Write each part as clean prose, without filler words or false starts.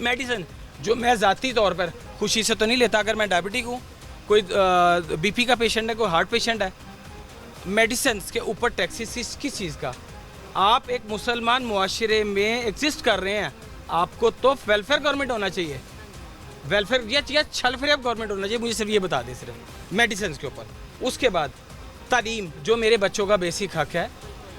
Medicine जो मैं ज़ाती तौर पर खुशी से तो नहीं लेता, अगर मैं डायबिटिक हूँ, कोई बीपी का पेशेंट है, कोई हार्ट पेशेंट है, मेडिसिन के ऊपर टैक्स किस चीज़ का? आप एक मुसलमान मुआशरे में एग्जिस्ट कर रहे हैं, आपको तो वेलफेयर गवर्नमेंट होना चाहिए, वेलफेयर या छल फरेब गवर्नमेंट होना चाहिए। मुझे सिर्फ ये बता दें, सिर्फ मेडिसिन के ऊपर। उसके बाद तालीम, जो मेरे बच्चों का बेसिक हक है,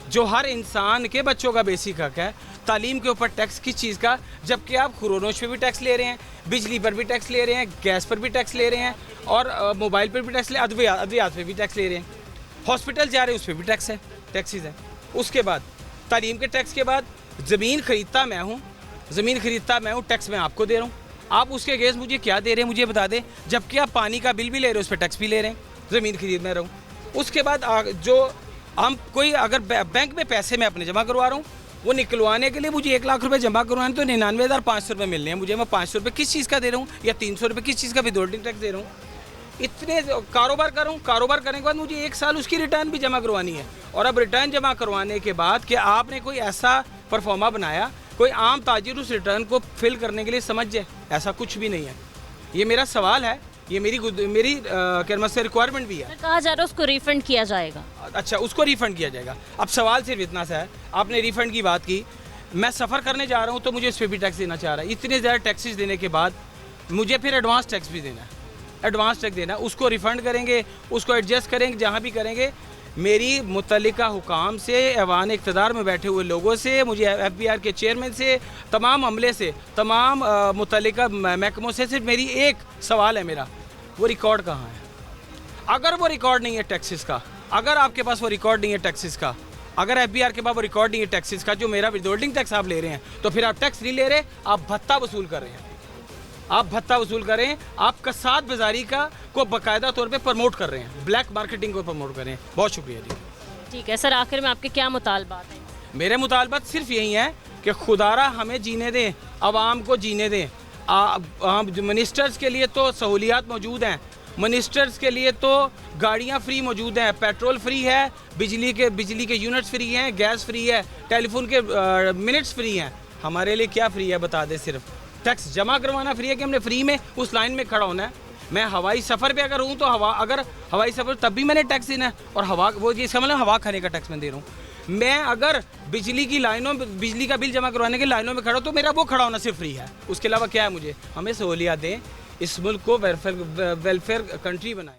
जो हर इंसान के बच्चों का बेसिक हक है, तालीम के ऊपर टैक्स किस चीज़ का? जबकि आप खुरोनोश पे भी टैक्स ले रहे हैं, बिजली पर भी टैक्स ले रहे हैं, गैस पर भी टैक्स ले रहे हैं, और मोबाइल पर भी टैक्स ले, अद्वियात पे भी टैक्स ले रहे हैं, हॉस्पिटल जा रहे हैं उस पर भी टैक्स है, टैक्सीज है। उसके बाद तालीम के टैक्स के बाद ज़मीन खरीदता मैं हूँ, टैक्स मैं आपको दे रहा हूँ, आप उसके अगेंस्ट मुझे क्या दे रहे हैं मुझे बता दें। जबकि आप पानी का बिल भी ले रहे हो, उस पर टैक्स भी ले रहे हैं, ज़मीन खरीद में रहा हूँ। उसके बाद जो हम कोई अगर बैंक में पैसे मैं अपने जमा करवा रहा हूँ, वो निकलवाने के लिए मुझे 1 लाख रुपए जमा करवाने तो 99,500 रुपये मिलने हैं मुझे, मैं 500 रुपये किस चीज़ का दे रहा हूँ, या 300 रुपये किस चीज़ का विथहोल्डिंग टैक्स दे रहा हूँ। इतने कारोबार कर रहा हूँ, कारोबार करने के बाद मुझे 1 साल उसकी रिटर्न भी जमा करवानी है। और अब रिटर्न जमा करवाने के बाद कि आपने कोई ऐसा परफॉर्मा बनाया, कोई आम ताजिर उस रिटर्न को फिल करने के लिए समझ जाए, ऐसा कुछ भी नहीं है। ये मेरा सवाल है, ये मेरी क्या से रिक्वायरमेंट भी है। कहा जा रहा है उसको रिफंड किया जाएगा। अच्छा, उसको रिफ़ंड किया जाएगा। अब सवाल सिर्फ इतना सा है, आपने रिफ़ंड की बात की, मैं सफ़र करने जा रहा हूँ तो मुझे उस पर भी टैक्स देना चाह रहा है। इतने ज़्यादा टैक्सेस देने के बाद मुझे फिर एडवांस टैक्स भी देना है, एडवांस टैक्स देना है, उसको रिफ़ंड करेंगे, उसको एडजस्ट करेंगे, जहाँ भी करेंगे। मेरी मुतल्लिका हुकाम से, ऐवान इक़्तिदार में बैठे हुए लोगों से, मुझे FBR के चेयरमैन से, तमाम अमले से, तमाम मुतल्लिका महकमों से सिर्फ मेरी एक सवाल है मेरा, वो रिकॉर्ड कहाँ है? अगर वो रिकॉर्ड नहीं है टैक्सेस का, अगर आपके पास वो रिकॉर्ड नहीं है टैक्सेस का, अगर FBR के पास वो रिकॉर्ड नहीं है टैक्सेस का, जो मेरा विथहोल्डिंग टैक्स आप ले रहे हैं, तो फिर आप टैक्स नहीं ले रहे, आप भत्ता वसूल कर रहे हैं। आप भत्ता वसूल करें, आप कसाद बाजारी का को बाकायदा तौर पे प्रमोट कर रहे हैं, ब्लैक मार्केटिंग को प्रमोट कर रहे हैं। बहुत शुक्रिया जी। ठीक है सर, आखिर में आपके क्या मुतालबात हैं? मेरे मुतालबात सिर्फ यही है कि खुदारा हमें जीने दें, आवाम को जीने दें। मिनिस्टर्स के लिए तो सहूलियात मौजूद हैं, मिनिस्टर्स के लिए तो गाड़ियाँ फ्री मौजूद हैं, पेट्रोल फ्री है, बिजली के यूनिट्स फ्री हैं, गैस फ्री है, टेलीफोन के मिनट्स फ्री हैं। हमारे लिए क्या फ्री है बता दे? सिर्फ टैक्स जमा करवाना फ्री है कि हमने फ्री में उस लाइन में खड़ा होना है? मैं हवाई सफ़र पे अगर हूँ तो अगर हवाई सफ़र तब भी मैंने टैक्स देना है, और हवा वो इसका मतलब हवा खाने का टैक्स मैं दे रहा हूँ। मैं अगर बिजली की लाइनों में, बिजली का बिल जमा करवाने की लाइनों में खड़ा हूँ तो मेरा वो खड़ा होना सिर्फ फ्री है। उसके अलावा क्या है? मुझे हमें सहूलियात दें, इस मुल्क को वेलफेयर कंट्री बनाएं।